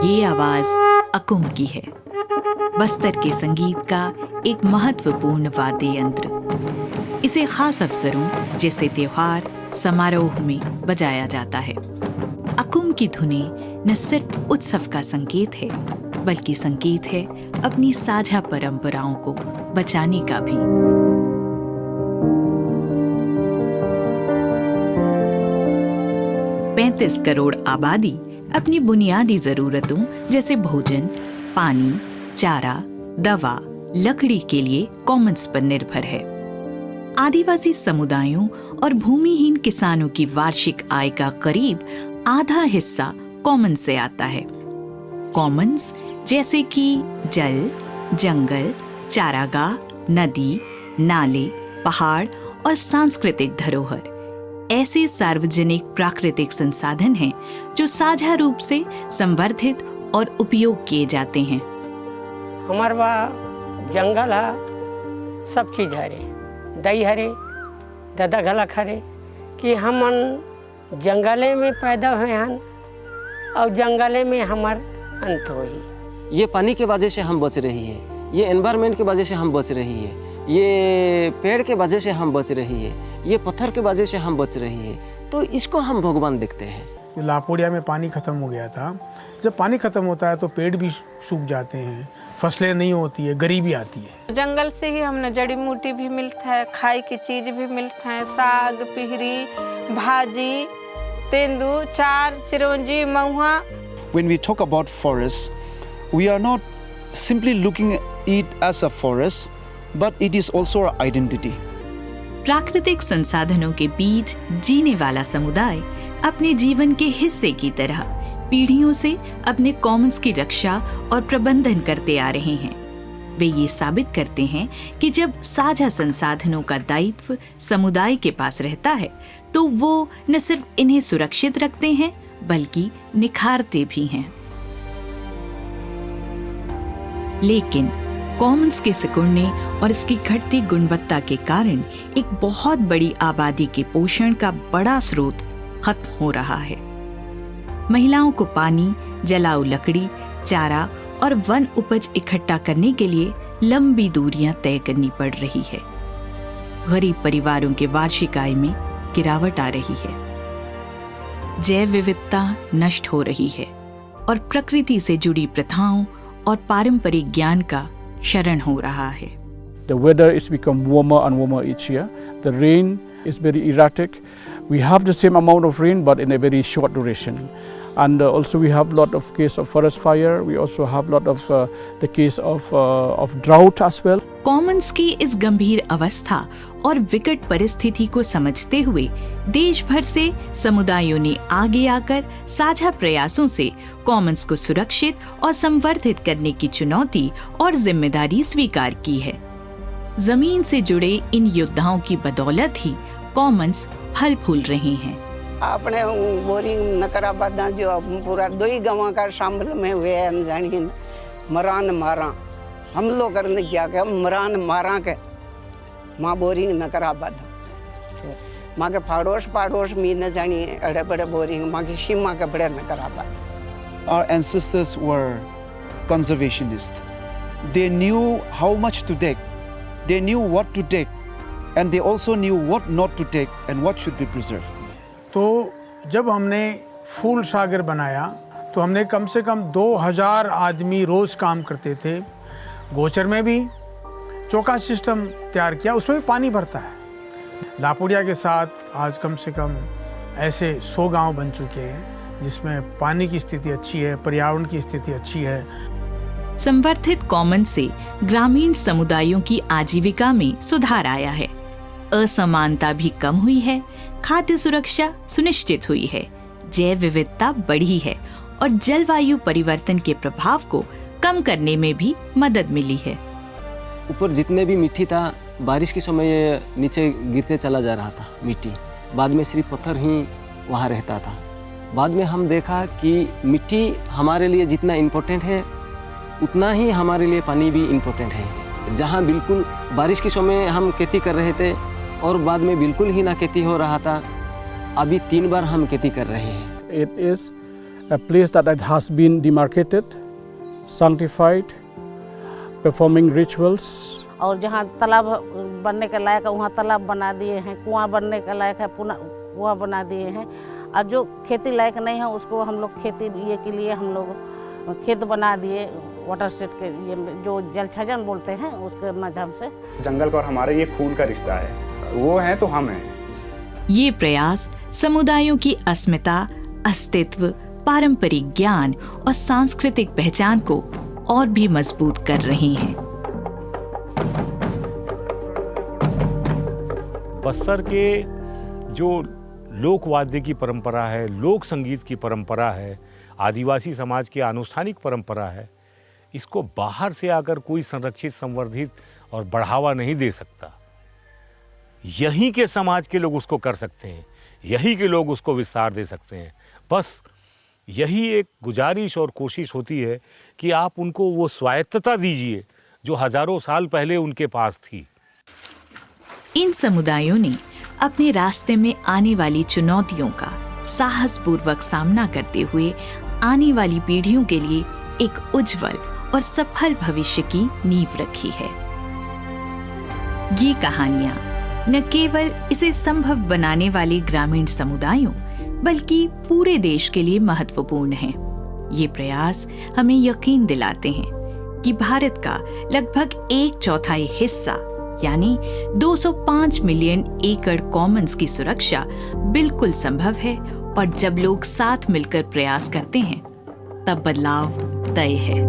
ये आवाज अकुम की है, बस्तर के संगीत का एक महत्वपूर्ण वाद्य यंत्र। इसे खास अवसरों जैसे त्योहार समारोह में बजाया जाता है। अकुम की धुनें न सिर्फ उत्सव का संकेत है, बल्कि संकेत है अपनी साझा परंपराओं को बचाने का भी। 35 करोड़ आबादी अपनी बुनियादी जरूरतों जैसे भोजन, पानी, चारा, दवा, लकड़ी के लिए कॉमन्स पर निर्भर है। आदिवासी समुदायों और भूमिहीन किसानों की वार्षिक आय का करीब आधा हिस्सा कॉमन्स से आता है। कॉमन्स जैसे कि जल, जंगल, चारागाह, नदी, नाले, पहाड़ और सांस्कृतिक धरोहर ऐसे सार्वजनिक प्राकृतिक संसाधन हैं जो साझा रूप से संवर्धित और उपयोग किए जाते हैं। हमारे वहाँ जंगल है, सब चीज़ हरे, दही हरे, ददा घलक हरे कि हम जंगले में पैदा हुए हैं और जंगले में हमार अंत होई। ये पानी के वजह से हम बच रही है, ये एनवायरनमेंट की वजह से हम बच रही है, ये पेड़ के वजह से हम बच रही है, ये पत्थर के वजह से हम बच रही है। तो इसको हम भगवान देखते हैं। लापोड़िया में पानी खत्म हो गया था। जब पानी खत्म होता है तो पेड़ भी सूख जाते हैं, फसलें नहीं होती है, गरीबी आती है। जंगल से ही हमने जड़ी बूटी भी मिलता है, खाई की चीज भी मिलता है, साग, पिहरी, भाजी, तेंदू, चार, चिरौंजी, महुआ। When we talk about forests, we are not simply looking at it as a forest, but it is also our identity. प्राकृतिक संसाधनों के बीच जीने वाला समुदाय अपने जीवन के हिस्से की तरह पीढ़ियों से अपने कॉमन्स की रक्षा और प्रबंधन करते आ रहे हैं। वे ये साबित करते हैं कि जब साझा संसाधनों का दायित्व समुदाय के पास रहता है तो वो न सिर्फ इन्हें सुरक्षित रखते हैं बल्कि निखारते भी हैं। लेकिन कॉमन्स के सिकुड़ने और इसकी घटती गुणवत्ता के कारण एक बहुत बड़ी आबादी के पोषण का बड़ा स्रोत खत्म हो रहा है। महिलाओं को पानी, जलाऊ लकड़ी, चारा और वन उपज इकट्ठा करने के लिए लंबी दूरियां तय करनी पड़ रही है। गरीब परिवारों के वार्षिक आय में गिरावट आ रही है। जैव विविधता नष्ट हो रही है और प्रकृति से जुड़ी प्रथाओं और पारंपरिक ज्ञान का शरण हो रहा है। The weather is become warmer and warmer each year. The rain is very erratic. We have the same amount of rain but in a very short duration. And also we have lot of case of forest fire. We also have lot of the case of drought as well. Commons की इस गंभीर अवस्था और विकट परिस्थिति को समझते हुए देश भर से समुदायों ने आगे आकर साझा प्रयासों से कॉमन्स को सुरक्षित और संवर्धित करने की चुनौती और जिम्मेदारी स्वीकार की है। जमीन से जुड़े इन योद्धाओं की बदौलत ही कॉमन्स फल फूल रहे हैं। अपने बोरिंग नकराबाद जो पूरा 2 गाँव का शामिल में हुए हम जानिए मरान मारा हम लोग करने क्या के मरान मारा के माँ बोरिंग नकराबाद माँ के पाड़ोश में न जानिए अड़े बड़े बोरिंग माँ की सीमा के बड़े नकराबाद। Our ancestors were conservationists. They knew how much to take, they knew what to take, and they also knew what not to take and what should be preserved. तो जब हमने फूल सागर बनाया तो हमने कम से कम 2000 आदमी रोज काम करते थे। गोचर में भी चौका सिस्टम तैयार किया, उसमें भी पानी भरता है। लापोड़िया के साथ आज कम से कम ऐसे 100 गांव बन चुके हैं जिसमें पानी की स्थिति अच्छी है, पर्यावरण की स्थिति अच्छी है। संवर्धित कॉमन्स से ग्रामीण समुदायों की आजीविका में सुधार आया है, असमानता भी कम हुई है, खाद्य सुरक्षा सुनिश्चित हुई है, जैव विविधता बढ़ी है और जलवायु परिवर्तन के प्रभाव को कम करने में भी मदद मिली है। ऊपर जितने भी मिट्टी था बारिश के समय नीचे गिरते चला जा रहा था मिट्टी, बाद में सिर्फ पत्थर ही वहाँ रहता था। बाद में हम देखा कि मिट्टी हमारे लिए जितना इम्पोर्टेंट है उतना ही हमारे लिए पानी भी इम्पोर्टेंट है। जहाँ बिल्कुल बारिश के समय हम खेती कर रहे थे और बाद में बिल्कुल ही ना खेती हो रहा था, अभी 3 बार हम खेती कर रहे हैं। It is a place that it has been demarcated, sanctified, performing rituals. और जहाँ तालाब बनने के लायक है वहाँ तालाब बना दिए हैं, कुआं बनने के लायक है पुनः कुआं बना दिए हैं, और जो खेती लायक नहीं है उसको हम लोग खेती ये के लिए हम लोग खेत बना दिए, वाटर स्टेट के ये जो जल छजन बोलते हैं उसके माध्यम से। जंगल का और हमारा ये खून का रिश्ता है, वो है तो हम हैं। ये प्रयास समुदायों की अस्मिता, अस्तित्व, पारंपरिक ज्ञान और सांस्कृतिक पहचान को और भी मजबूत कर रही हैं। बस्तर के जो लोक वाद्य की परंपरा है, लोक संगीत की परंपरा है, आदिवासी समाज की अनुष्ठानिक परंपरा है, इसको बाहर से आकर कोई संरक्षित, संवर्धित और बढ़ावा नहीं दे सकता। यहीं के समाज के लोग उसको कर सकते हैं, यहीं के लोग उसको विस्तार दे सकते हैं। बस यही एक गुजारिश और कोशिश होती है कि आप उनको वो स्वायत्तता दीजिए जो हजारों साल पहले उनके पास थी। इन समुदायों ने अपने रास्ते में आने वाली चुनौतियों का साहसपूर्वक सामना करते हुए आने वाली पीढ़ियों के लिए एक उज्जवल और सफल भविष्य की नींव रखी है। ये कहानियां न केवल इसे संभव बनाने वाले ग्रामीण समुदायों बल्कि पूरे देश के लिए महत्वपूर्ण हैं। ये प्रयास हमें यकीन दिलाते हैं कि भारत का लगभग 1/4 हिस्सा यानी 205 मिलियन एकड़ कॉमन्स की सुरक्षा बिल्कुल संभव है, और जब लोग साथ मिलकर प्रयास करते हैं तब बदलाव तय है।